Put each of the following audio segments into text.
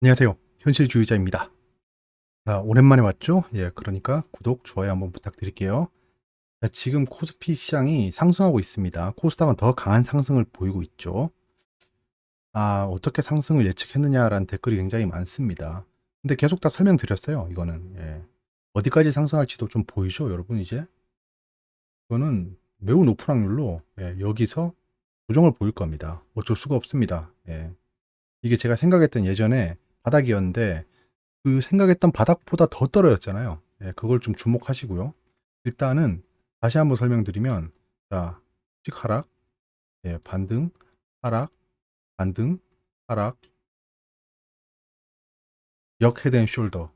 안녕하세요. 현실주의자입니다. 오랜만에 왔죠? 예, 그러니까 구독, 좋아요 한번 부탁드릴게요. 지금 코스피 시장이 상승하고 있습니다. 코스닥은 더 강한 상승을 보이고 있죠. 어떻게 상승을 예측했느냐라는 댓글이 굉장히 많습니다. 근데 계속 다 설명드렸어요. 이거는. 예. 어디까지 상승할지도 좀 보이죠, 여러분 이제? 이거는 매우 높은 확률로 여기서 조정을 보일 겁니다. 어쩔 수가 없습니다. 예. 이게 제가 생각했던 예전에 바닥이었는데 그 생각했던 바닥보다 더 떨어졌잖아요. 예, 그걸 좀 주목하시고요. 일단은 다시 한번 설명드리면, 자, 수직 하락, 예, 반등, 하락, 반등, 하락, 역 헤드 앤 숄더.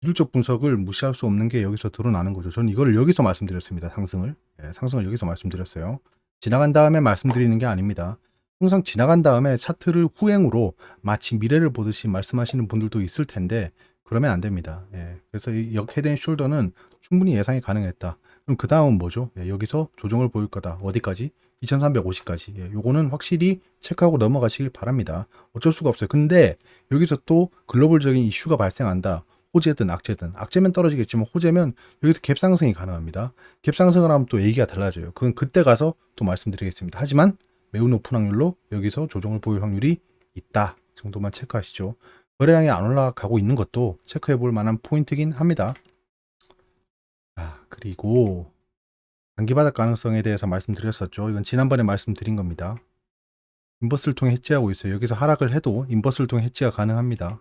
기술적 분석을 무시할 수 없는 게 여기서 드러나는 거죠. 저는 이걸 여기서 말씀드렸습니다. 상승을. 예, 상승을 여기서 말씀드렸어요. 지나간 다음에 말씀드리는 게 아닙니다. 항상 지나간 다음에 차트를 후행으로 마치 미래를 보듯이 말씀하시는 분들도 있을 텐데 그러면 안 됩니다. 예, 그래서 이 역 헤드 앤 숄더는 충분히 예상이 가능했다. 그럼 그 다음은 뭐죠? 예, 여기서 조정을 보일 거다. 어디까지? 2350까지. 예, 요거는 확실히 체크하고 넘어가시길 바랍니다. 어쩔 수가 없어요. 근데 여기서 또 글로벌적인 이슈가 발생한다. 호재든 악재든, 악재면 떨어지겠지만 호재면 여기서 갭상승이 가능합니다. 갭상승을 하면 또 얘기가 달라져요. 그건 그때 가서 또 말씀드리겠습니다. 하지만 매우 높은 확률로 여기서 조정을 보일 확률이 있다 정도만 체크하시죠. 거래량이 안 올라가고 있는 것도 체크해 볼 만한 포인트긴 합니다. 그리고 단기 바닥 가능성에 대해서 말씀드렸었죠. 이건 지난번에 말씀드린 겁니다. 인버스를 통해 해지하고 있어요. 여기서 하락을 해도 인버스를 통해 해지가 가능합니다.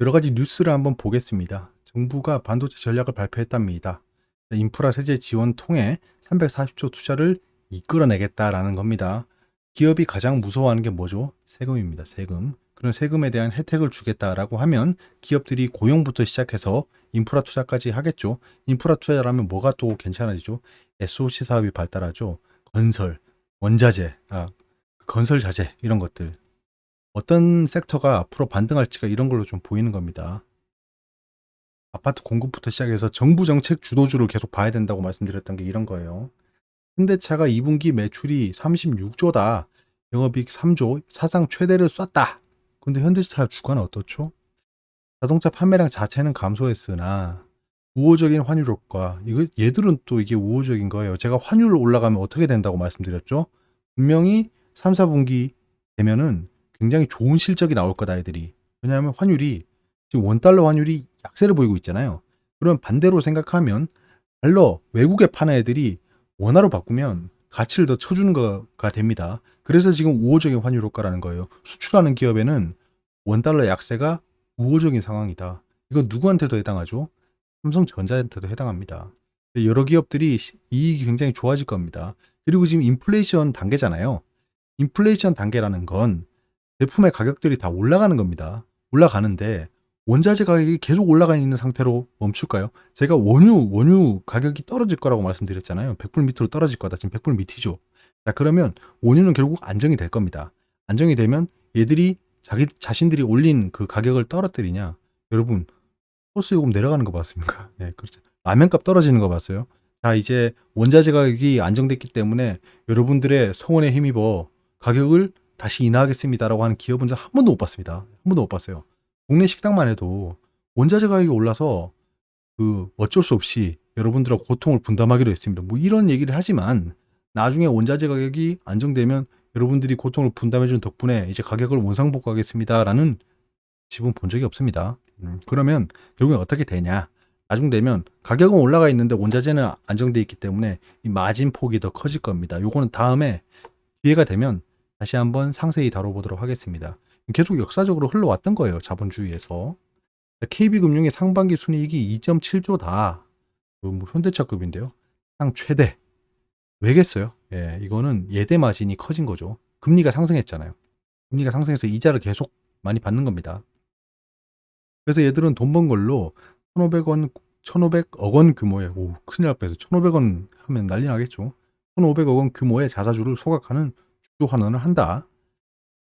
여러 가지 뉴스를 한번 보겠습니다. 정부가 반도체 전략을 발표했답니다. 인프라 세제 지원 통해 340조 투자를 이끌어내겠다라는 겁니다. 기업이 가장 무서워하는 게 뭐죠? 세금입니다. 세금. 그런 세금에 대한 혜택을 주겠다라고 하면 기업들이 고용부터 시작해서 인프라 투자까지 하겠죠. 인프라 투자라면 뭐가 또 괜찮아지죠? SOC 사업이 발달하죠. 건설, 원자재, 건설 자재 이런 것들. 어떤 섹터가 앞으로 반등할지가 이런 걸로 좀 보이는 겁니다. 아파트 공급부터 시작해서 정부 정책 주도주를 계속 봐야 된다고 말씀드렸던 게 이런 거예요. 현대차가 2분기 매출이 36조다. 영업이익 3조, 사상 최대를 쐈다. 근데 현대차 주가는 어떻죠? 자동차 판매량 자체는 감소했으나 우호적인 환율 효과. 얘들은 또 이게 우호적인 거예요. 제가 환율 올라가면 어떻게 된다고 말씀드렸죠? 분명히 3, 4분기 되면은 굉장히 좋은 실적이 나올 거다, 애들이. 왜냐하면 환율이 지금 원달러 환율이 약세를 보이고 있잖아요. 그럼 반대로 생각하면 달러 외국에 파는 애들이 원화로 바꾸면 가치를 더 쳐주는 거가 됩니다. 그래서 지금 우호적인 환율 효과라는 거예요. 수출하는 기업에는 원달러 약세가 우호적인 상황이다. 이건 누구한테도 해당하죠? 삼성전자한테도 해당합니다. 여러 기업들이 이익이 굉장히 좋아질 겁니다. 그리고 지금 인플레이션 단계잖아요. 인플레이션 단계라는 건 제품의 가격들이 다 올라가는 겁니다. 올라가는데 원자재 가격이 계속 올라가 있는 상태로 멈출까요? 제가 원유 가격이 떨어질 거라고 말씀드렸잖아요. 100불 밑으로 떨어질 거다. 지금 100불 밑이죠. 자, 그러면 원유는 결국 안정이 될 겁니다. 안정이 되면 얘들이 자기 자신들이 올린 그 가격을 떨어뜨리냐? 여러분, 호수 요금 내려가는 거 봤습니까? 네, 그렇죠. 라면값 떨어지는 거 봤어요. 자, 이제 원자재 가격이 안정됐기 때문에 여러분들의 성원에 힘입어 가격을 다시 인하하겠습니다라고 하는 기업은 한 번도 못 봤습니다. 한 번도 못 봤어요. 동네 식당만 해도 원자재 가격이 올라서 그 어쩔 수 없이 여러분들하고 고통을 분담하기로 했습니다. 뭐 이런 얘기를 하지만 나중에 원자재 가격이 안정되면 여러분들이 고통을 분담해준 덕분에 이제 가격을 원상복구하겠습니다라는 집은 본 적이 없습니다. 그러면 결국엔 어떻게 되냐? 나중 되면 가격은 올라가 있는데 원자재는 안정돼 있기 때문에 이 마진 폭이 더 커질 겁니다. 요거는 다음에 기회가 되면 다시 한번 상세히 다뤄보도록 하겠습니다. 계속 역사적으로 흘러왔던 거예요. 자본주의에서. KB금융의 상반기 순이익이 2.7조다. 뭐 현대차급인데요. 상 최대. 왜겠어요? 예, 이거는 예대 마진이 커진 거죠. 금리가 상승했잖아요. 금리가 상승해서 이자를 계속 많이 받는 겁니다. 그래서 얘들은 돈 번 걸로 1,500억 원 규모의, 큰일 날 뻔해서 1,500원 하면 난리 나겠죠. 1,500억 원 규모의 자사주를 소각하는 주주 환원을 한다.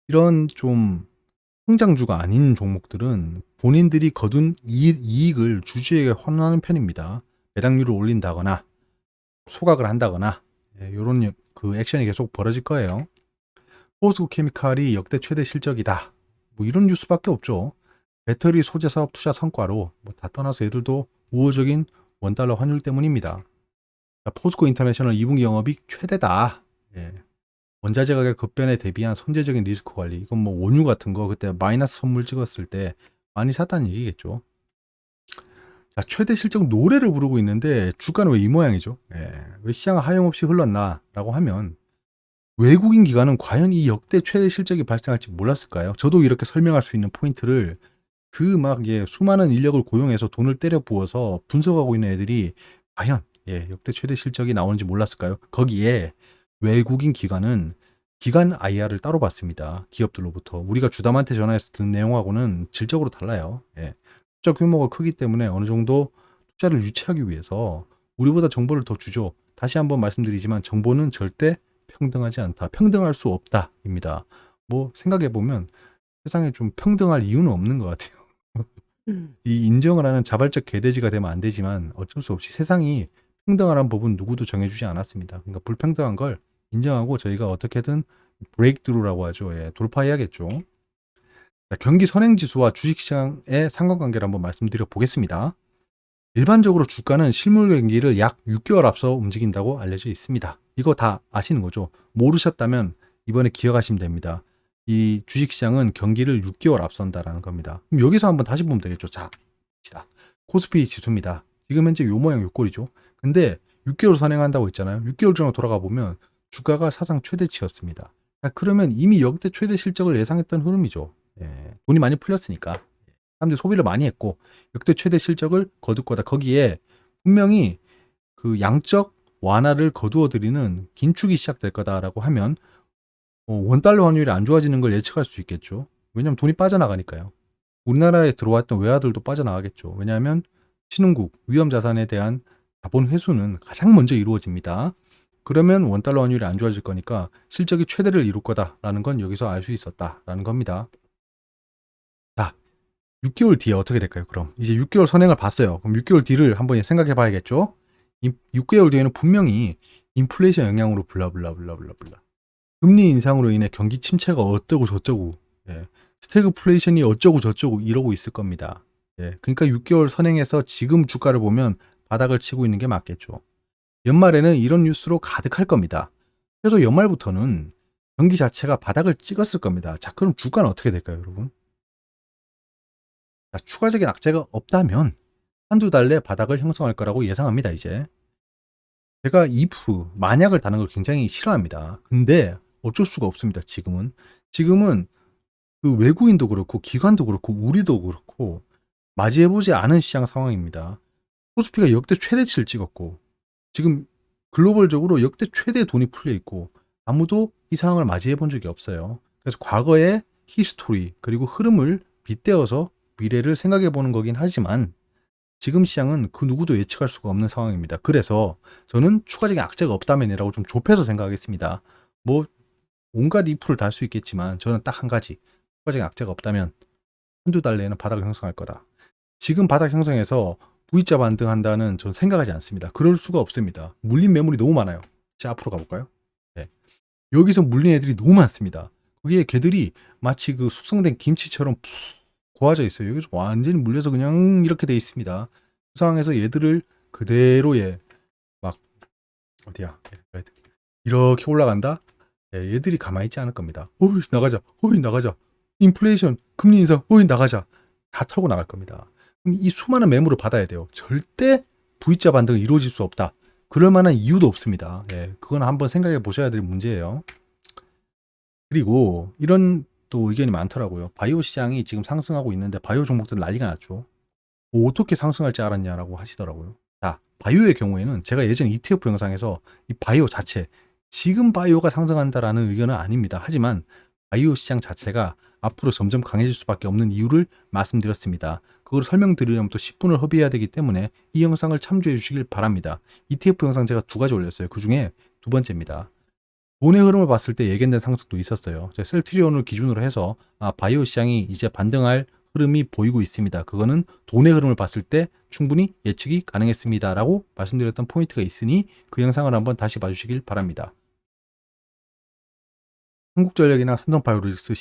이런 좀 성장주가 아닌 종목들은 본인들이 거둔 이익을 주주에게 환원하는 편입니다. 배당률을 올린다거나 소각을 한다거나 이런 그 액션이 계속 벌어질 거예요. 포스코 케미칼이 역대 최대 실적이다. 뭐 이런 뉴스밖에 없죠. 배터리 소재 사업 투자 성과로 뭐 다 떠나서 얘들도 우호적인 원달러 환율 때문입니다. 포스코 인터내셔널 2분기 영업이익 최대다. 예. 원자재 가격 급변에 대비한 선제적인 리스크 관리. 이건 뭐 원유 같은 거 그때 마이너스 선물 찍었을 때 많이 샀다는 얘기겠죠. 자, 최대 실적 노래를 부르고 있는데 주가는 왜 이 모양이죠? 예. 왜 시장 하염없이 흘렀나라고 하면 외국인 기관은 과연 이 역대 최대 실적이 발생할지 몰랐을까요? 저도 이렇게 설명할 수 있는 포인트를 그 막 수많은 인력을 고용해서 돈을 때려 부어서 분석하고 있는 애들이 과연 역대 최대 실적이 나오는지 몰랐을까요? 거기에 외국인 기관은 기관 IR을 따로 받습니다. 기업들로부터. 우리가 주담한테 전화해서 듣는 내용하고는 질적으로 달라요. 투자 규모가 크기 때문에 어느 정도 투자를 유치하기 위해서 우리보다 정보를 더 주죠. 다시 한번 말씀드리지만 정보는 절대 평등하지 않다. 평등할 수 없다입니다. 뭐 생각해보면 세상에 좀 평등할 이유는 없는 것 같아요. 이 인정을 하는 자발적 개돼지가 되면 안 되지만 어쩔 수 없이 세상이 평등하라는 법은 누구도 정해주지 않았습니다. 그러니까 불평등한 걸 인정하고 저희가 어떻게든 브레이크드루라고 하죠. 돌파해야겠죠. 자, 경기 선행지수와 주식시장의 상관관계를 한번 말씀드려 보겠습니다. 일반적으로 주가는 실물 경기를 약 6개월 앞서 움직인다고 알려져 있습니다. 이거 다 아시는 거죠? 모르셨다면 이번에 기억하시면 됩니다. 이 주식시장은 경기를 6개월 앞선다라는 겁니다. 그럼 여기서 한번 다시 보면 되겠죠. 자, 봅시다. 코스피 지수입니다. 지금 현재 요 모양 요 꼴이죠. 근데 6개월 선행한다고 했잖아요. 6개월 전으로 돌아가 보면 주가가 사상 최대치였습니다. 자, 그러면 이미 역대 최대 실적을 예상했던 흐름이죠. 돈이 많이 풀렸으니까. 사람들이 소비를 많이 했고 역대 최대 실적을 거둘 거다. 거기에 분명히 그 양적 완화를 거두어들이는 긴축이 시작될 거다라고 하면 원달러 환율이 안 좋아지는 걸 예측할 수 있겠죠. 왜냐하면 돈이 빠져나가니까요. 우리나라에 들어왔던 외화들도 빠져나가겠죠. 왜냐하면 신흥국, 위험자산에 대한 자본 회수는 가장 먼저 이루어집니다. 그러면 원달러 환율이 안 좋아질 거니까 실적이 최대를 이룰 거다라는 건 여기서 알 수 있었다라는 겁니다. 자, 6개월 뒤에 어떻게 될까요? 그럼 이제 6개월 선행을 봤어요. 그럼 6개월 뒤를 한번 생각해 봐야겠죠. 6개월 뒤에는 분명히 인플레이션 영향으로 블라블라블라블라블라 금리 인상으로 인해 경기 침체가 어쩌고 저쩌고 스태그플레이션이 어쩌고 저쩌고 이러고 있을 겁니다. 그러니까 6개월 선행해서 지금 주가를 보면 바닥을 치고 있는 게 맞겠죠. 연말에는 이런 뉴스로 가득할 겁니다. 그래서 연말부터는 경기 자체가 바닥을 찍었을 겁니다. 자, 그럼 주가는 어떻게 될까요, 여러분? 자, 추가적인 악재가 없다면 한두 달 내 바닥을 형성할 거라고 예상합니다, 이제. 제가 if, 만약을 다는 걸 굉장히 싫어합니다. 근데 어쩔 수가 없습니다, 지금은. 지금은 그 외국인도 그렇고, 기관도 그렇고, 우리도 그렇고, 맞이해보지 않은 시장 상황입니다. 코스피가 역대 최대치를 찍었고, 지금 글로벌적으로 역대 최대 돈이 풀려 있고, 아무도 이 상황을 맞이해본 적이 없어요. 그래서 과거의 히스토리, 그리고 흐름을 빗대어서 미래를 생각해 보는 거긴 하지만 지금 시장은 그 누구도 예측할 수가 없는 상황입니다. 그래서 저는 추가적인 악재가 없다면이라고 좀 좁혀서 생각하겠습니다. 뭐 온갖 if를 달 수 있겠지만 저는 딱 한 가지, 추가적인 악재가 없다면 한두 달 내에는 바닥을 형성할 거다. 지금 바닥 형성해서 V자 반등한다는 저는 생각하지 않습니다. 그럴 수가 없습니다. 물린 매물이 너무 많아요. 자, 앞으로 가볼까요? 여기서 물린 애들이 너무 많습니다. 거기에 걔들이 마치 그 숙성된 김치처럼 푹 고아져 있어요. 여기서 완전히 물려서 그냥 이렇게 돼 있습니다. 그 상황에서 얘들을 그대로 막 어디야 이렇게 올라간다. 얘들이 가만히 있지 않을 겁니다. 어이 나가자, 어이 나가자, 인플레이션, 금리 인상, 어이 나가자, 다 털고 나갈 겁니다. 그럼 이 수많은 매물을 받아야 돼요. 절대 V자 반등이 이루어질 수 없다. 그럴 만한 이유도 없습니다. 그건 한번 생각해 보셔야 될 문제예요. 그리고 이런 또 의견이 많더라고요. 바이오 시장이 지금 상승하고 있는데 바이오 종목들 난리가 났죠. 뭐 어떻게 상승할지 알았냐라고 하시더라고요. 자, 바이오의 경우에는 제가 예전 ETF 영상에서 이 바이오 자체, 지금 바이오가 상승한다라는 의견은 아닙니다. 하지만 바이오 시장 자체가 앞으로 점점 강해질 수밖에 없는 이유를 말씀드렸습니다. 그걸 설명드리려면 또 10분을 허비해야 되기 때문에 이 영상을 참조해 주시길 바랍니다. ETF 영상 제가 2가지 올렸어요. 그 중에 두 번째입니다. 돈의 흐름을 봤을 때 예견된 상승도 있었어요. 셀트리온을 기준으로 해서 바이오 시장이 이제 반등할 흐름이 보이고 있습니다. 그거는 돈의 흐름을 봤을 때 충분히 예측이 가능했습니다라고 말씀드렸던 포인트가 있으니 그 영상을 한번 다시 봐주시길 바랍니다. 한국전력이나 삼성바이오로직스,